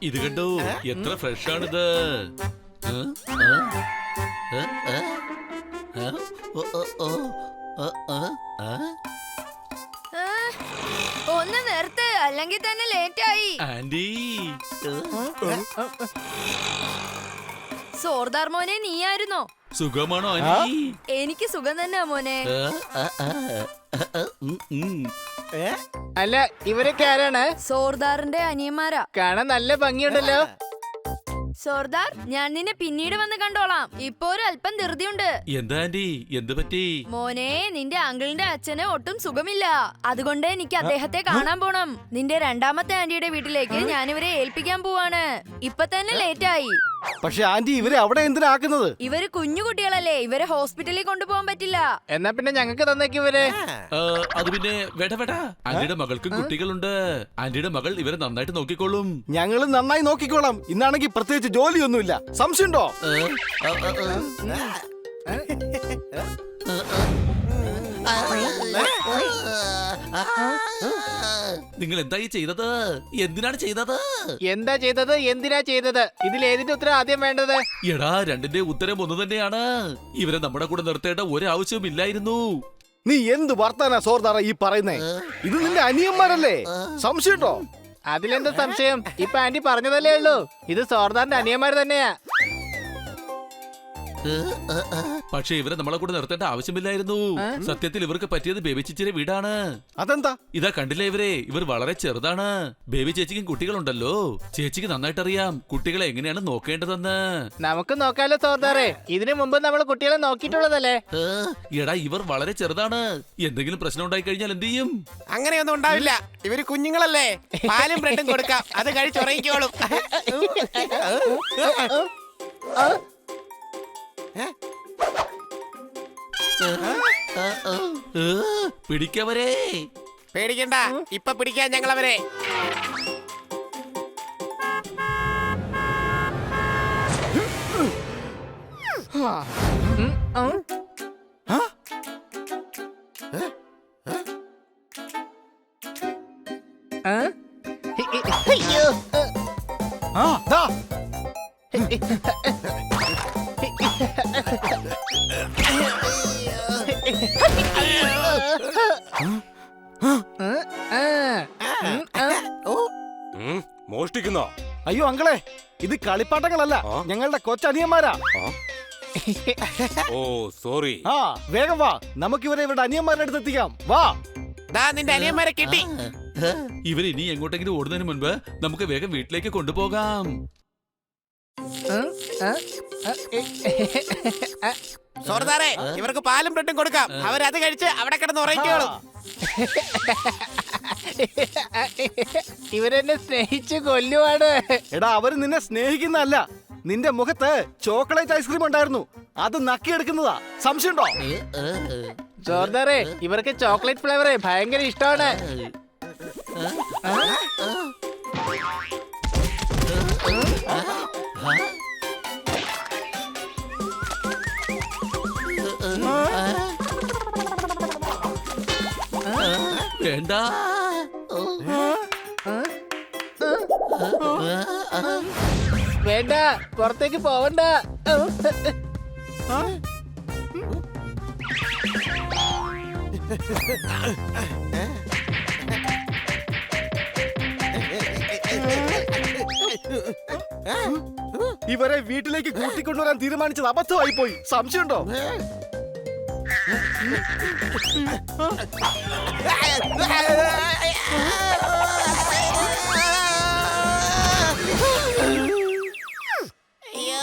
ഇത് കണ്ടോ, എത്ര ഫ്രഷ് ആണിത്. ഒന്ന് നിർത്ത്, അല്ലെങ്കിൽ തന്നെ ലേറ്റ് ആയി. ആന്റി, സോർദാർ മോനെ, നീയായിരുന്നോ? സുഖമാണോ ആന്റി? എനിക്ക് സുഖം തന്നെ മോനെ. അല്ല, ഇവരൊക്കെ ആരാണ്? സോർദാറിന്റെ അനിയന്മാരാ. കാണാൻ നല്ല ഭംഗിയുണ്ടല്ലോ. സോർദാർ, ഞാൻ നിന്നെ പിന്നീട് വന്ന് കണ്ടോളാം. ഇപ്പൊ ഒരു അല്പം ധൃതിയുണ്ട്. എന്താ ആന്റി, എന്ത് പറ്റി? മോനെ, നിന്റെ അങ്കിളിന്റെ അച്ഛന് ഒട്ടും സുഖമില്ല. അതുകൊണ്ട് എനിക്ക് അദ്ദേഹത്തെ കാണാൻ പോണം. നിന്റെ രണ്ടാമത്തെ ആന്റിയുടെ വീട്ടിലേക്ക് ഞാൻ ഇവരെ ഏൽപ്പിക്കാൻ പോവാണ്. ഇപ്പൊ തന്നെ ലേറ്റ് ആയി. പക്ഷെ ആന്റി, ഇവരെ അവിടെ എന്തിനാക്കുന്നത്? ഇവര് കുഞ്ഞു കുട്ടികളല്ലേ, ഇവരെ ഹോസ്പിറ്റലിൽ കൊണ്ടുപോകാൻ പറ്റില്ല. എന്നാ പിന്നെ ഞങ്ങൾക്ക് തന്നേക്ക് ഇവരെ. അത് പിന്നെ വേട ആന്റിയുടെ മകൾക്കും കുട്ടികളുണ്ട്. ആന്റിയുടെ മകൾ ഇവരെ നന്നായിട്ട് നോക്കിക്കോളും. ഞങ്ങൾ നന്നായി നോക്കിക്കോളാം. ഇന്നാണെങ്കിൽ പ്രത്യേകിച്ച് ജോലിയൊന്നുമില്ല. സംശയമുണ്ടോ? നിങ്ങൾ എന്തായി ചെയ്തത്? എന്തിനാണ് ചെയ്തത്? എന്താ ചെയ്തത്, എന്തിനാ ചെയ്തത്? ഇതിൽ ഏതിന്റെ ഉത്തരം ആദ്യം വേണ്ടത്? എടാ, രണ്ടിന്റെ ഉത്തരം ഒന്ന് തന്നെയാണ്. ഇവരെ നമ്മുടെ കൂടെ നിർത്തേണ്ട ഒരാവശ്യവും ഇല്ലായിരുന്നു. നീ എന്ത് വർത്താനാ സോർദാറ ഈ പറയുന്നേ? ഇത് നിന്റെ അനിയന്മാരല്ലേ? സംശയമുണ്ടോ? അതിലെന്താ സംശയം? ഇപ്പൊ ആന്റി പറഞ്ഞതല്ലേ ഉള്ളൂ. ഇത് സോർദാറിന്റെ അനിയന്മാർ തന്നെയാ. പക്ഷെ ഇവരെ നമ്മളെ കൂടെ നിർത്തേണ്ട ആവശ്യമില്ലായിരുന്നു. സത്യത്തിൽ ഇവർക്ക് പറ്റിയത് ബേബി ചേച്ചിയുടെ വീടാണ്. അതെന്താ? ഇതാ കണ്ടില്ലേ ഇവർ വളരെ ചെറുതാണ്. ബേബി ചേച്ചിക്കും കുട്ടികളുണ്ടല്ലോ. ചേച്ചിക്ക് നന്നായിട്ട് അറിയാം കുട്ടികളെ എങ്ങനെയാണ് നോക്കേണ്ടതെന്ന്. നമുക്ക് നോക്കാലോ സോർദാറെ. ഇതിനു മുമ്പ് നമ്മൾ കുട്ടികളെ നോക്കിയിട്ടുള്ളതല്ലേ. എടാ, ഇവർ വളരെ ചെറുതാണ്. എന്തെങ്കിലും പ്രശ്നം ഉണ്ടായി കഴിഞ്ഞാൽ എന്ത് ചെയ്യും? അങ്ങനെയൊന്നും ഉണ്ടാവില്ല. ഇവര് കുഞ്ഞുങ്ങളല്ലേ, പാലും ബ്രെഡും കൊടുക്കാം, അത് കഴിച്ചുറങ്ങിക്കോളും. പിടിക്കവരെ. പേടിക്കണ്ട, ഇപ്പൊ പിടിക്കാൻ ഞങ്ങളവരെ. മോഷ്ടിക്കുന്നോ? അയ്യോ അങ്കളെ, ഇത് കളിപ്പാട്ടങ്ങളല്ല, ഞങ്ങളുടെ കൊച്ചനിയന്മാരാ. ഓ സോറി. വേഗം വാ, നമുക്ക് ഇവരെ ഇവരുടെ അനിയന്മാരുടെ അടുത്ത് എത്തിക്കാം. വാ. ദാ നിന്റെ അനിയന്മാരെ കിട്ടി. ഇവർ ഇനി എങ്ങോട്ടെങ്കിലും ഓടുന്നതിന് മുൻപ് നമുക്ക് വേഗം വീട്ടിലേക്ക് കൊണ്ടുപോകാം. സോർദാറെ, ഇവർക്ക് പാലും ബ്രെഡും കൊടുക്കാം, അവരത് കഴിച്ച് അവിടെ കിടന്ന് ഉറങ്ങിക്കോളും. ഇവരെന്നെ സ്നേഹിച്ച് കൊല്ലുവാണ്. എടാ, അവര് നിന്നെ സ്നേഹിക്കുന്നതല്ല. നിന്റെ മുഖത്ത് ചോക്ലേറ്റ് ഐസ്ക്രീം ഉണ്ടായിരുന്നു, അത് നക്കിയെടുക്കുന്നതാ. സംശയമുണ്ടോ? സോർദാറെ, ഇവർക്ക് ചോക്ലേറ്റ് ഫ്ലേവർ ഭയങ്കര ഇഷ്ടമാണ്. വേണ്ട. വേണ്ട, പുറത്തേക്ക് പോവണ്ട. ഇവരെ വീട്ടിലേക്ക് കൂട്ടിക്കൊണ്ടുവരാൻ തീരുമാനിച്ചത് അബദ്ധമായി പോയി. സംശയമുണ്ടോ?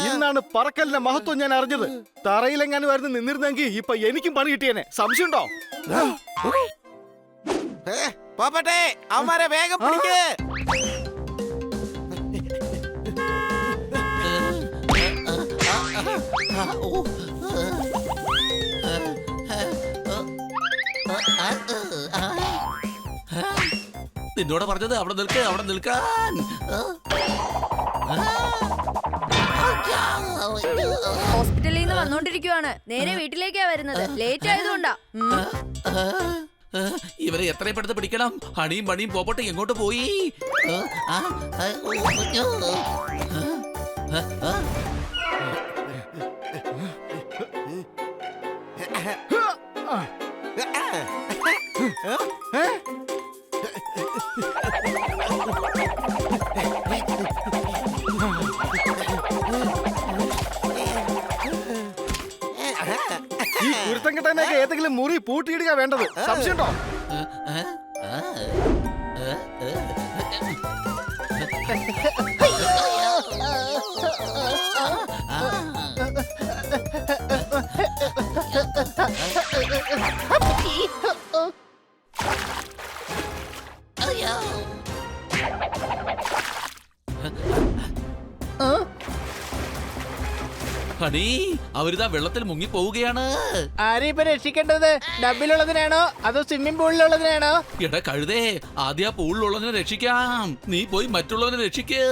ഇന്നാണ് പറക്കലിന്റെ മഹത്വം ഞാൻ അറിഞ്ഞത്. തറയിലെങ്ങാനും ആയിരുന്നു നിന്നിരുന്നെങ്കിൽ ഇപ്പൊ എനിക്കും പണി കിട്ടിയേനെ. സംശയമുണ്ടോ? പോപ്പട്ടെ, അവന്മാരെ വേഗം പിടിക്ക്. നിന്നോട് പറഞ്ഞത് അവിടെ നിൽക്കാൻ. ഹോസ്പിറ്റലിൽ നിന്ന് വന്നോണ്ടിരിക്കുവാണ്. നേരെ വീട്ടിലേക്കാ വരുന്നത്. ലേറ്റ് ആയതുകൊണ്ടാ. ഇവരെ എത്രയും പെടുത്ത് പിടിക്കണം. ഹണിയും മണിയും പോപ്പട്ടെ എങ്ങോട്ട് പോയി? ഈ കുരുത്തം കെട്ടാനൊക്കെ ഏതെങ്കിലും മുറി പൂട്ടിയിടുക വേണ്ടത്. സംശയമുണ്ടോ? ഹണി, അവരിതാ വെള്ളത്തിൽ മുങ്ങി പോവുകയാണ്. ആരെയും ഇപ്പൊ രക്ഷിക്കേണ്ടത്? ഡബിലുള്ളതിനാണോ അതോ സ്വിമ്മിംഗ് പൂളിലുള്ളതിനാണോ? എടാ കഴുതേ, ആദ്യം ആ പൂളിലുള്ളതിനെ രക്ഷിക്കാം. നീ പോയി മറ്റുള്ളവനെ രക്ഷിക്ക്.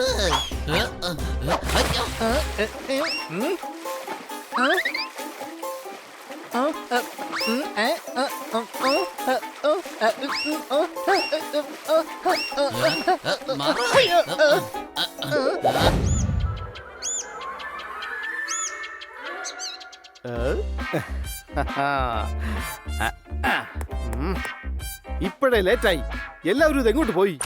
ഇപ്പോഴേ ലേറ്റായി. എല്ലാവരും ഇത് എങ്ങോട്ട് പോയി?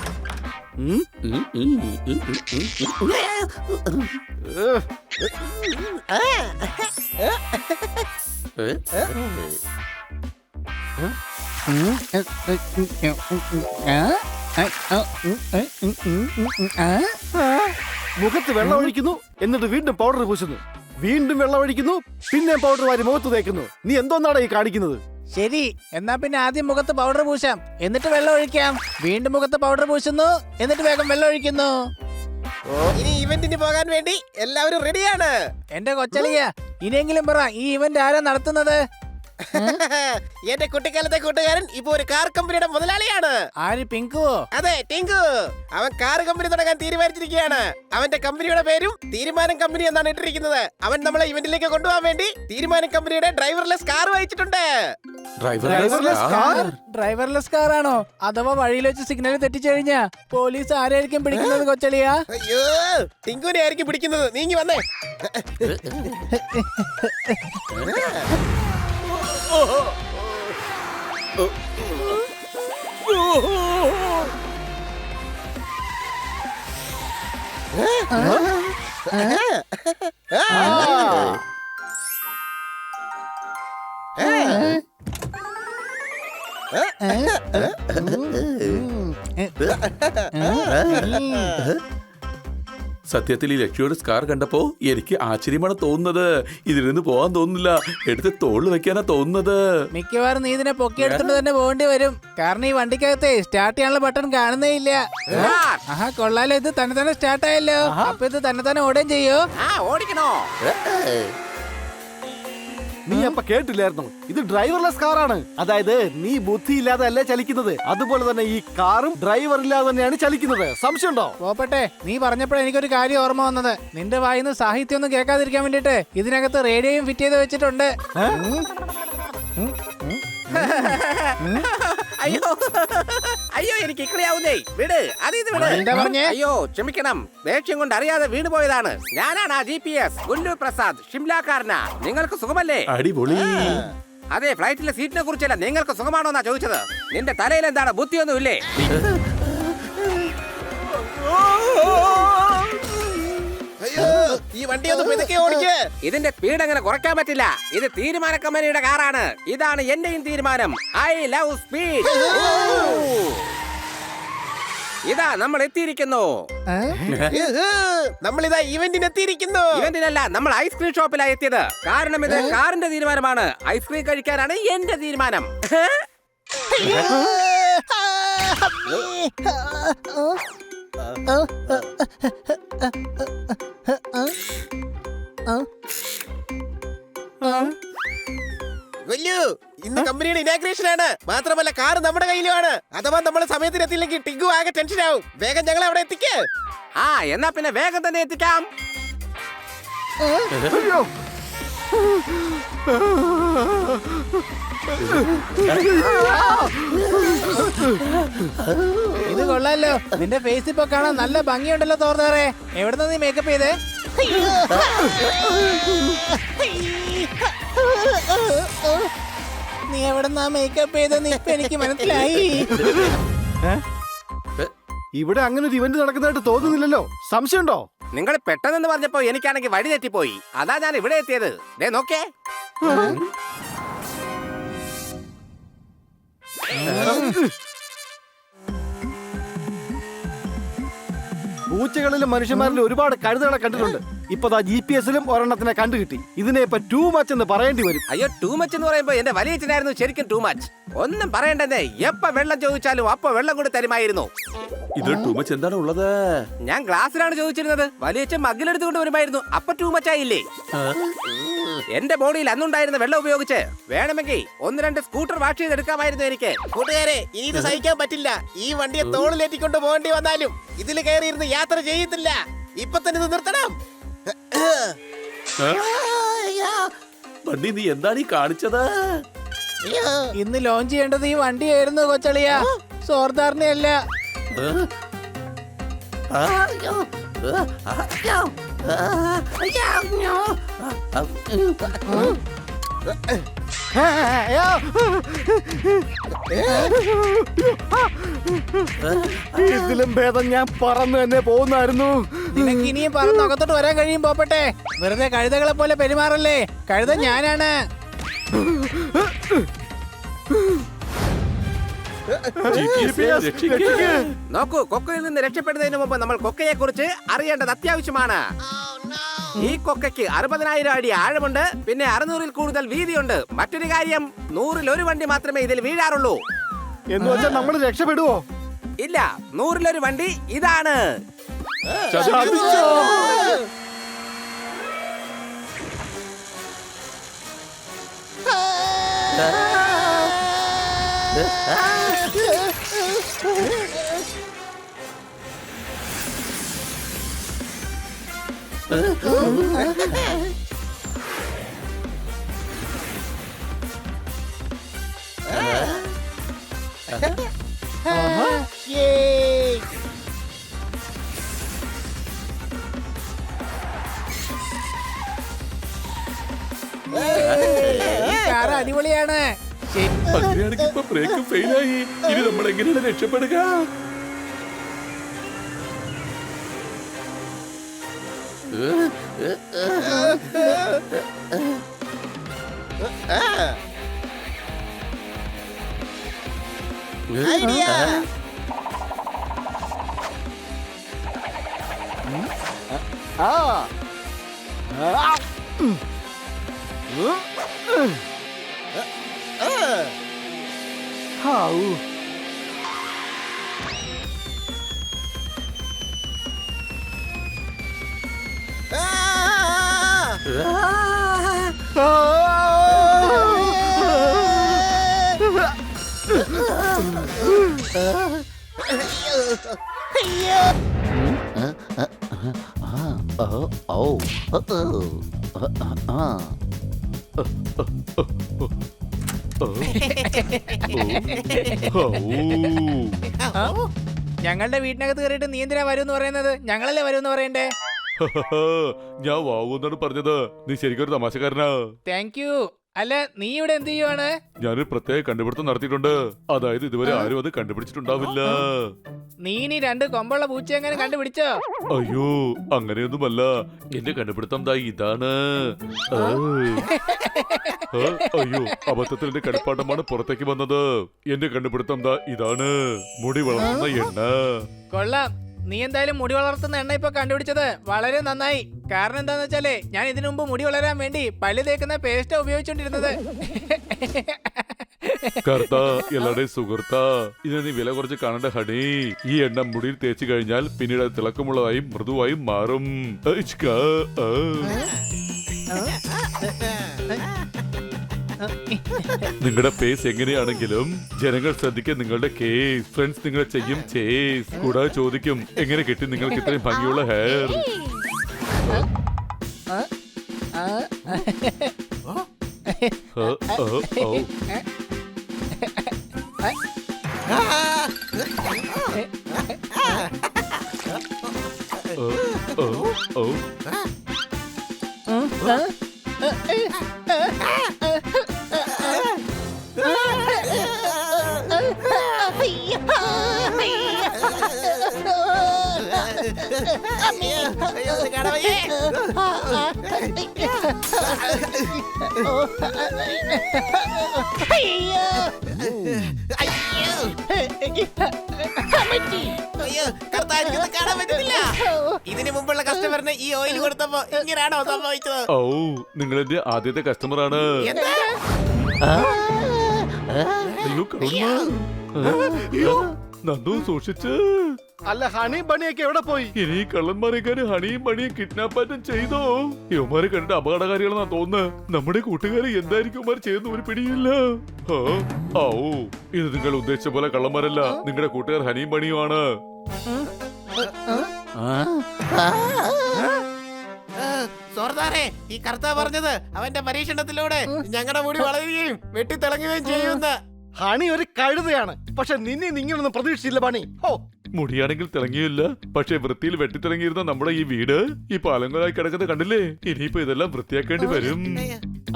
മുഖത്ത് വെള്ളം ഒഴിക്കുന്നു, എന്നിട്ട് വീണ്ടും പൗഡർ പൂശുന്നു. വീണ്ടും വെള്ളം ഒഴിക്കുന്നു, പിന്നെ പൗഡർ വാരി മുഖത്ത് തേക്കുന്നു. നീ എന്തോന്നാണ് ഈ കാണിക്കുന്നത്? ശരി, എന്നാ പിന്നെ ആദ്യം മുഖത്ത് പൗഡർ പൂശാം, എന്നിട്ട് വെള്ളം ഒഴിക്കാം. വീണ്ടും മുഖത്ത് പൗഡർ പൂശുന്നു, എന്നിട്ട് വേഗം വെള്ളം ഒഴിക്കുന്നു. ഇനി ഇവന്റിന് പോകാൻ വേണ്ടി എല്ലാവരും റെഡിയാണ്. എന്റെ കൊച്ചളിയ, ഇനിയെങ്കിലും പറ, ഈ ഇവന്റ് ആരാ നടത്തുന്നത്? എന്റെ കുട്ടിക്കാലത്തെ കൂട്ടുകാരൻ ഇപ്പൊ ഒരു കാർ കമ്പനിയുടെ മുതലാളിയാണ്. ആര്, പിങ്കുവോ? അതെ, ടിങ്കു. അവൻ കാർ കമ്പനി തുടങ്ങാൻ തീരുമാനിച്ചിരിക്കുകയാണ്. അവന്റെ കമ്പനിയുടെ പേരും തീരുമാനം കമ്പനി എന്നാണ് ഇട്ടിരിക്കുന്നത്. അവൻ നമ്മളെ ഇവന്റിലേക്ക് കൊണ്ടുപോകാൻ വേണ്ടി തീരുമാനം കമ്പനിയുടെ ഡ്രൈവർലെസ് കാർ വായിച്ചിട്ടുണ്ട്. ഡ്രൈവർലെസ് കാർ ആണോ? അഥവാ വഴിയിൽ വെച്ച് സിഗ്നൽ തെറ്റിച്ചു കഴിഞ്ഞാ പോലീസ് ആരായിരിക്കും പിടിക്കുന്നത് കൊച്ചളിയാ? അയ്യോ, ടിങ്കുവിനെ ആയിരിക്കും പിടിക്കുന്നത്. നീങ്ങി വന്നേ. സത്യത്തിൽ ഈ ലക്ഷ്മിയുടെ സ്കാർ കണ്ടപ്പോ എനിക്ക് ആശ്ചര്യമാണ് തോന്നുന്നത്. ഇതിൽ നിന്ന് പോകാൻ തോന്നുന്നില്ല, എടുത്ത് തോളിൽ വെക്കാനാ തോന്നുന്നത്. മിക്കവാറും നീ ഇതിനെ പൊക്കിയെടുത്തോണ്ട് തന്നെ പോകേണ്ടി വരും. കാരണം ഈ വണ്ടിക്കകത്തെ സ്റ്റാർട്ട് ചെയ്യാനുള്ള ബട്ടൺ കാണുന്നേ ഇല്ല. ആഹാ, കൊള്ളാലോ, ഇത് തന്നെ തന്നെ സ്റ്റാർട്ട് ആയല്ലോ. അപ്പൊ ഇത് തന്നെ തന്നെ ഓടുകയും ചെയ്യോ? ഓടിക്കണോ? നീ അപ്പൊ കേട്ടില്ലായിരുന്നു? ഇത് ഡ്രൈവർലെസ് കാറാണ്. അതായത് നീ ബുദ്ധി ഇല്ലാതെ അല്ലേ ചലിക്കുന്നത്, അതുപോലെ തന്നെ ഈ കാറും ഡ്രൈവർ ഇല്ലാതെ തന്നെയാണ് ചലിക്കുന്നത്. സംശയമുണ്ടോ? പോപ്പട്ടെ, നീ പറഞ്ഞപ്പോഴേ എനിക്കൊരു കാര്യം ഓർമ്മ വന്നത്. നിന്റെ വായിന്ന് സാഹിത്യം ഒന്നും കേൾക്കാതിരിക്കാൻ വേണ്ടിട്ട് ഇതിനകത്ത് റേഡിയോയും ഫിറ്റ് ചെയ്ത് വെച്ചിട്ടുണ്ട്. അയ്യോ അയ്യോ, എനിക്ക് ഇക്കളിയാവുന്നേ. വിട്, അത് ഇത് വിട്. എന്താ പറഞ്ഞേ? അയ്യോ, ക്ഷമിക്കണം, ദേഷ്യം കൊണ്ട് അറിയാതെ വീണു പോയതാണ്. ഞാനാണ് ആ GPS ഗുല്ലു പ്രസാദ്, ഷിംലാക്കാരനാ. നിങ്ങൾക്ക് സുഖമല്ലേ? അടിപൊളി. അതെ, ഫ്ലൈറ്റിലെ സീറ്റിനെ കുറിച്ചല്ല, നിങ്ങൾക്ക് സുഖമാണോ എന്നാ ചോദിച്ചത്. നിന്റെ തലയിൽ എന്താണ്, ബുദ്ധിയൊന്നുമില്ലേ? അയ്യോ, ഈ വണ്ടി ഒന്ന് പതുക്കെ ഓടിക്ക്. ഇതിന്റെ സ്പീഡ് അങ്ങനെ കുറയ്ക്കാൻ പറ്റില്ല. ഇത് തീരുമാന കമ്പനിയുടെ കാറാണ്. ഇതാണ് എന്റെയും തീരുമാനം. I love speed. ഇതാ നമ്മൾ എത്തിയിരിക്കുന്നു. നമ്മളിതാ ഇവന്റിന് എത്തിയിരിക്കുന്നു. ഇവന്റിനല്ല, നമ്മൾ ഐസ്ക്രീം ഷോപ്പിലാണ് എത്തിയത്. കാരണം ഇത് കാറിന്റെ തീരുമാനമാണ്. ഐസ്ക്രീം കഴിക്കാനാണ് എന്റെ തീരുമാനം. ഗുല്ലു, ഇന്ന് കമ്പനിയുടെ ഇനാഗ്രേഷൻ ആണ്. മാത്രമല്ല കാർ നമ്മുടെ കയ്യിലുമാണ്. അഥവാ നമ്മൾ സമയത്തിന് എത്തിയില്ലെങ്കിൽ ടിങ്കു ആകെ ടെൻഷൻ ആവും. വേഗം ഞങ്ങൾ അവിടെ എത്തിക്ക്. എന്നാ പിന്നെ വേഗം തന്നെ എത്തിക്കാം. ഇത് കൊള്ളാലോ. നിന്റെ ഫേസ് ഇപ്പൊ കാണാൻ നല്ല ഭംഗിയുണ്ടല്ലോ തോർത്താറേ. എവിടുന്ന നീ മേക്കപ്പ് ചെയ്തേ? നീ എവിടുന്നാ മേക്കപ്പ് ചെയ്തെന്ന് ഇപ്പൊ എനിക്ക് മനസ്സിലായി. ഇവിടെ അങ്ങനെ ഒരു ഇവന്റ് നടക്കുന്നതായിട്ട് തോന്നുന്നില്ലല്ലോ. സംശയമുണ്ടോ? നിങ്ങൾ പെട്ടെന്ന് പറഞ്ഞപ്പോ എനിക്കാണെങ്കിൽ വഴി തെറ്റിപ്പോയി. അതാ ഞാൻ ഇവിടെ എത്തിയത്. ദേ നോക്കേ. പൂച്ചകളിലും മനുഷ്യന്മാരിലും ഒരുപാട് കഴുതകളെ കണ്ടിട്ടുണ്ട്. ഇപ്പൊ GPS-ലും ഒരെണ്ണത്തിനെ കണ്ടുകിട്ടി. ഇതിനെ ഇപ്പൊ ടൂ മച്ച് എന്ന് പറയേണ്ടി വരും. അയ്യോ ടൂ മച്ച് എന്ന് പറയുമ്പോ എന്റെ വലിയച്ഛനായിരുന്നു ശരിക്കും ടൂ മച്ച്. ഒന്നും പറയണ്ടെന്നേ. എപ്പ വെള്ളം ചോദിച്ചാലും അപ്പൊ വെള്ളം കൊണ്ട് തരുമായിരുന്നു. ഇതിൽ ടൂ മച്ച് എന്താണ് ഉള്ളത്? ഞാൻ ഗ്ലാസ്സിലാണ് ചോദിച്ചിരുന്നത്. വലിയച്ഛൻ മഗ്ഗിലെടുത്തുകൊണ്ട് വരുമായിരുന്നു. അപ്പൊ ടൂ മച്ച് ആയില്ലേ? എന്റെ ബോഡിയിൽ അന്നുണ്ടായിരുന്ന വെള്ളം ഉപയോഗിച്ച് വേണമെങ്കിൽ 1-2 സ്കൂട്ടർ വാഷ് ചെയ്തെടുക്കാമായിരുന്നു എനിക്ക്. കൂട്ടുകാരെ, ഇനി ഇത് സഹിക്കാൻ പറ്റില്ല. ഈ വണ്ടിയെ തോളിലേറ്റിക്കൊണ്ട് പോകേണ്ടി വന്നാലും ഇതിൽ കയറിയിരുന്ന് യാത്ര ചെയ്യത്തില്ല. ഇപ്പൊ തന്നെ ഇത് നിർത്തണം. വണ്ടി നീ എന്താണ് ഈ കാണിച്ചത്? ഇന്ന് ലോഞ്ച് ചെയ്യേണ്ടത് ഈ വണ്ടിയായിരുന്നു കൊച്ചളിയ, സോർദാറിനെ അല്ല. ഇതിലും ഭേദം ഞാൻ പറന്ന് തന്നെ പോകുന്നായിരുന്നു. നിനക്ക് ഇനിയും പറന്ന് അകത്തോട്ട് വരാൻ കഴിയും പോപ്പട്ടെ. വെറുതെ കഴുതകളെ പോലെ പെരുമാറല്ലേ. കഴുത ഞാനാണ്. നോക്കൂ, കൊക്കയിൽ നിന്ന് രക്ഷപ്പെടുന്നതിന് മുമ്പ് നമ്മൾ കൊക്കയെ കുറിച്ച് അറിയേണ്ടത് അത്യാവശ്യമാണ്. ഈ കൊക്കയ്ക്ക് 60,000 അടി ആഴമുണ്ട്. പിന്നെ 600-ൽ കൂടുതൽ വീതിയുണ്ട്. മറ്റൊരു കാര്യം, 100-ൽ 1 വണ്ടി മാത്രമേ ഇതിൽ വീഴാറുള്ളൂ. എന്ന് വെച്ചാൽ നമ്മൾ രക്ഷപ്പെടുവോ? ഇല്ല, 100-ൽ 1 വണ്ടി ഇതാണ്. കാറ് അടിപൊളിയാണ്. അങ്ങനെയാണെങ്കിൽ ഇപ്പൊ ബ്രേക്ക് ഫെയിലായി. ഇനി നമ്മൾ എങ്ങനെയാണ് രക്ഷപ്പെടുക? ഞങ്ങളുടെ വീട്ടിനകത്ത് കയറിയിട്ട് നീ എന്തിനാ വരും പറയുന്നത്? ഞങ്ങളല്ലേ വരും പറയണ്ടേ? ഞാൻ വാവൂന്നാണ് പറഞ്ഞത്. നീ ശരിക്കും ഒരു തമാശക്കാരനാ. Thank you. അല്ല, നീ ഇവിടെ എന്ത് ചെയ്യുവാണ്? ഞാനൊരു പ്രത്യേക കണ്ടുപിടുത്തം നടത്തിയിട്ടുണ്ട്. അതായത് ഇതുവരെ ആരും അത് കണ്ടുപിടിച്ചിട്ടുണ്ടാവില്ല. നീ ഇനി 2 കൊമ്പുള്ള പൂച്ച എങ്ങനെ കണ്ടുപിടിച്ചോ? അയ്യോ, അങ്ങനെയൊന്നുമല്ല. എന്റെ കണ്ടുപിടുത്തം ദാ ഇതാണ്. അയ്യോ, അബദ്ധത്തിൽ എന്റെ കളിപ്പാട്ടമാണ് പുറത്തേക്ക് വന്നത്. എന്റെ കണ്ടുപിടുത്തം ദാ ഇതാണ്. മുടി വളർത്തുന്ന എണ്ണ. കൊള്ളാം. നീ എന്തായാലും മുടി വളർത്തുന്ന എണ്ണ ഇപ്പൊ കണ്ടുപിടിച്ചത് വളരെ നന്നായി. കാരണം എന്താന്ന് വെച്ചാലേ, ഞാൻ ഇതിനു മുമ്പ് മുടി വളരാൻ വേണ്ടി പല്ല് തേക്കുന്ന പേസ്റ്റാ ഉപയോഗിച്ചോണ്ടിരുന്നത്. കർത്ത എല്ലാടെയും സുഹൃത്ത, ഇതിന് നീ വില കുറച്ച് കാണേണ്ട ഹണി. ഈ എണ്ണ മുടിയിൽ തേച്ചു കഴിഞ്ഞാൽ പിന്നീട് അത് തിളക്കമുള്ളതായും മൃദുവായും മാറും. നിങ്ങളുടെ പേസ് എങ്ങനെയാണെങ്കിലും ജനങ്ങൾ ശ്രദ്ധിക്കാൻ നിങ്ങളുടെ കേസ്. ഫ്രണ്ട്സ് നിങ്ങളെ ചെയ്യും ചേസ്. കൂടാതെ ചോദിക്കും, എങ്ങനെ കിട്ടി നിങ്ങൾക്ക് ഇത്രയും ഭംഗിയുള്ള ഹെയർ? ഇതിനു മുമ്പുള്ള കസ്റ്റമറിന് ഈ ഓയിൽ കൊടുത്തപ്പോ ഇങ്ങനെയാണോ സംഭവിച്ചത്? ഓ, നിങ്ങൾ എന്റെ ആദ്യത്തെ കസ്റ്റമർ ആണ്. അയ്യോ, നന്ദു സൂക്ഷിച്ച്. അല്ല, ഹണി ബണിയൊക്കെ എവിടെ പോയി? ഇനി കള്ളന്മാരെക്കാര് ഹണിയും ബണിയും കിഡ്നാപ്പാറ്റും ചെയ്തോ? ഇവന്മാരെ കണ്ടിട്ട് അപകടകാരികളെന്നാ തോന്നുന്നത്. നമ്മുടെ കൂട്ടുകാരെ എന്തായിരിക്കും ഇവന്മാർ ചെയ്യുന്ന ഒരു പിടിയില്ല. ഓ, ഇത് നിങ്ങൾ ഉദ്ദേശിച്ച പോലെ കള്ളന്മാരല്ല. നിങ്ങളുടെ കൂട്ടുകാർ ഹണിയും ബണിയുമാണ്. സോർദാറെ, ഈ കർത്താവ് പറഞ്ഞത് അവന്റെ പരീക്ഷണത്തിലൂടെ ഞങ്ങളുടെ മുടി വളരുകയും വെട്ടിത്തിളങ്ങുകയും ചെയ്യുന്ന. ഹണി ഒരു കഴുതയാണ്, പക്ഷെ നിന്നെ നിങ്ങളൊന്നും പ്രതീക്ഷിച്ചില്ല ബണി. ഓ, മുടിയാണെങ്കിൽ തിളങ്ങിയില്ല, പക്ഷെ വൃത്തിയിൽ വെട്ടിത്തിളങ്ങിയിരുന്ന നമ്മുടെ ഈ വീട് ഇപ്പൊ അലങ്കോലായി കിടക്കുന്നത് കണ്ടില്ലേ? ഇനിയിപ്പോ ഇതെല്ലാം വൃത്തിയാക്കേണ്ടി വരും.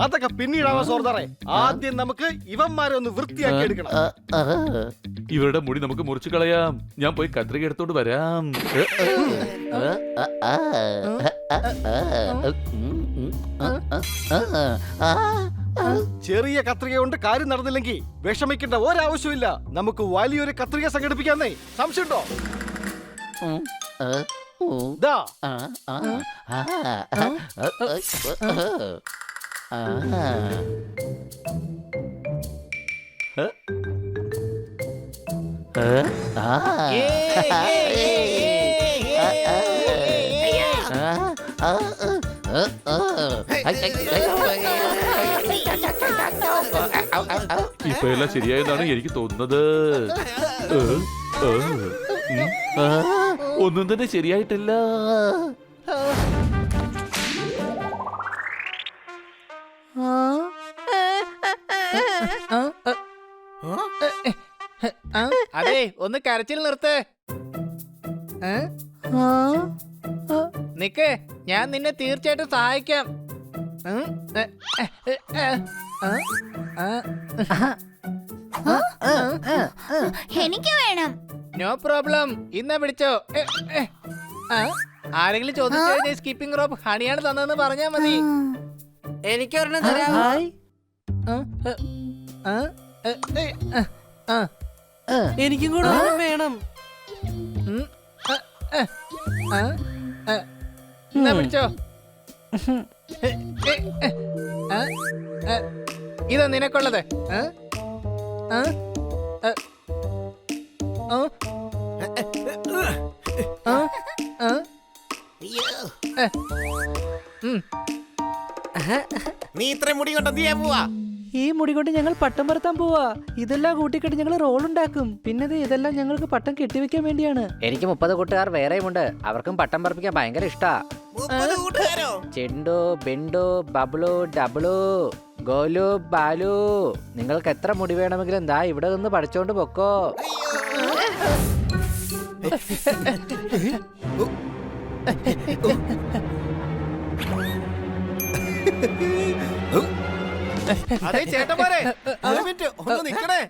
അതൊക്കെ പിന്നീടാവാ സോർദാറെ. ആദ്യം നമുക്ക് ഇവന്മാരെ ഒന്ന് വൃത്തിയാക്കി എടുക്കണം. ഇവരുടെ മുടി നമുക്ക് മുറിച്ചു കളയാം. ഞാൻ പോയി കത്രിക എടുത്തോണ്ട് വരാം. ചെറിയ കത്രിക കൊണ്ട് കാര്യം നടന്നില്ലെങ്കിൽ വിഷമിക്കേണ്ട ഒരാവശ്യമില്ല. നമുക്ക് വലിയൊരു കത്രിക സംഘടിപ്പിക്കാന്നേ. സംശയമുണ്ടോ? ദാ. ഇപ്പൊ എല്ലാം ശരിയായെന്നാണ് എനിക്ക് തോന്നുന്നത്. ഒന്നും തന്നെ ശരിയായിട്ടില്ല. അതെ, ഒന്ന് കരച്ചിൽ നിർത്ത്. നിക്ക്, ഞാൻ നിന്നെ തീർച്ചയായിട്ടും സഹായിക്കാം. എനിക്ക് വേണം. നോ പ്രോബ്ലം, ഇന്നാ പിടിച്ചോ. ആരെങ്കിലും ചോദിച്ചു സ്കിപ്പിംഗ് റോപ്പ് ഹണിയാണ് തന്നതെന്ന് പറഞ്ഞാ മതി. എനിക്ക് ഒരെണ്ണം തരാം. എനിക്കും കൂടെ വേണം. എന്നാ പിടിച്ചോ. ഇതാ നിനക്കുള്ളത്. നീ ഇത്രയും മുടി കൊണ്ട് എന്ത് ചെയ്യാൻ പോവാ? ഈ മുടി കൊണ്ട് ഞങ്ങൾ പട്ടം പറത്താൻ പോവാ. ഇതെല്ലാം കൂട്ടിക്കെട്ടി ഞങ്ങൾ റോൾ ഉണ്ടാക്കും. പിന്നെ ഇതെല്ലാം ഞങ്ങൾക്ക് പട്ടം കെട്ടിവെക്കാൻ വേണ്ടിയാണ്. എനിക്ക് 30 കൂട്ടുകാർ വേറെയുമുണ്ട്. അവർക്കും പട്ടം പറപ്പിക്കാൻ ഭയങ്കര ഇഷ്ടാ. 30 കൂട്ടുകാരോ? ചെണ്ടു, ബിണ്ടു, ബബ്ലു, ഡബ്ലു, ഗോലു, ബാലു, നിങ്ങൾക്ക് എത്ര മുടി വേണമെങ്കിലും ദാ ഇവിടെ നിന്ന് പഠിച്ചോണ്ട് പൊക്കോ. അതെ ചേട്ടന്മാരെ, ഒരു മിനിറ്റ് ഒന്ന് നിക്കണേ.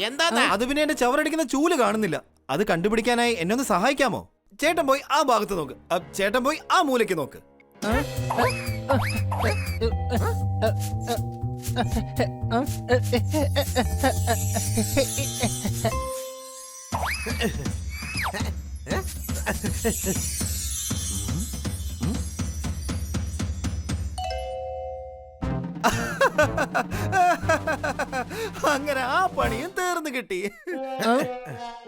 എന്താ അത് പിന്നെ എന്റെ ചവറടിക്കുന്ന ചൂല് കാണുന്നില്ല. അത് കണ്ടുപിടിക്കാനായി എന്നെ ഒന്ന് സഹായിക്കാമോ? ചേട്ടൻ പോയി ആ ഭാഗത്ത് നോക്ക്. ചേട്ടൻ പോയി ആ മൂലയ്ക്ക് നോക്ക്. അങ്ങനെ ആ പണിയും തീർന്നു കിട്ടി.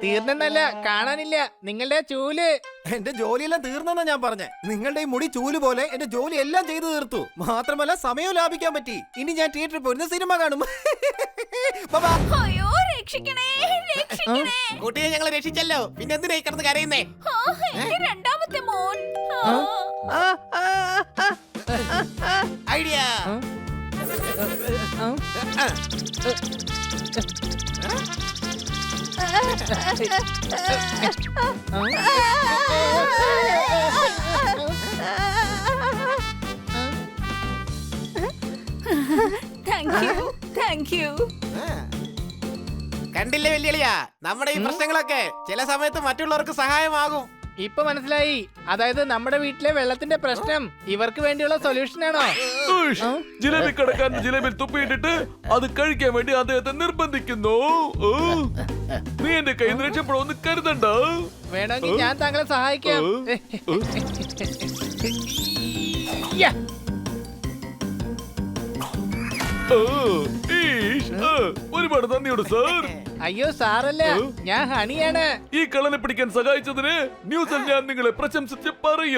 തീർന്നെന്നല്ല, കാണാനില്ല നിങ്ങളുടെ ചൂല്. എന്റെ ജോലിയെല്ലാം തീർന്നെന്നാ ഞാൻ പറഞ്ഞേ. നിങ്ങളുടെ ഈ മുടി ചൂല് പോലെ എന്റെ ജോലി എല്ലാം ചെയ്തു തീർത്തു. മാത്രമല്ല സമയവും ലാഭിക്കാൻ പറ്റി. ഇനി ഞാൻ തിയേറ്ററിൽ പോയിരുന്ന സിനിമ കാണും. അയ്യോ, രക്ഷിക്കണേ, രക്ഷിക്കണേ. കുട്ടിയെ ഞങ്ങൾ രക്ഷിച്ചല്ലോ, പിന്നെ എന്തിനായി കിടന്ന് കരയുന്നേ? എന്റെ രണ്ടാമത്തെ മോൻ. ഐഡിയ. താങ്ക് യു കണ്ടില്ലേ വെല്ലുവിളിയാ, നമ്മുടെ ഈ പ്രശ്നങ്ങളൊക്കെ ചില സമയത്ത് മറ്റുള്ളവർക്ക് സഹായമാകും. ഇപ്പൊ മനസ്സിലായി. അതായത് നമ്മുടെ വീട്ടിലെ വെള്ളത്തിന്റെ പ്രശ്നം ഇവർക്ക് വേണ്ടിയുള്ള സൊല്യൂഷൻ ആണോ? ഉഷ്, ജിലേബി കടക്കാൻ ജിലേബിൽ തുപ്പിയിട്ടിട്ട് അത് കഴിക്കാൻ വേണ്ടി അദ്ദേഹത്തെ നിർബന്ധിക്കുന്നു. ഓ, നീ എന്റെ കയ്യിൽ നിന്ന് രക്ഷപ്പെടുമെന്ന് കരുതണ്ട. വേണമെങ്കിൽ ഞാൻ താങ്കളെ സഹായിക്കാം. യാ. ഓ, ഈഷ്, ഒരുപാട് നന്ദിയുണ്ട് സാർ. അയ്യോ സാറല്ല, ഞാൻ ഹണിയാണ്. ഈ കള്ളനെ പിടിക്കാൻ സഹായിച്ചതിന് ന്യൂസിൽ ഞാൻ നിങ്ങളെ പ്രശംസിച്ച് പറയോ.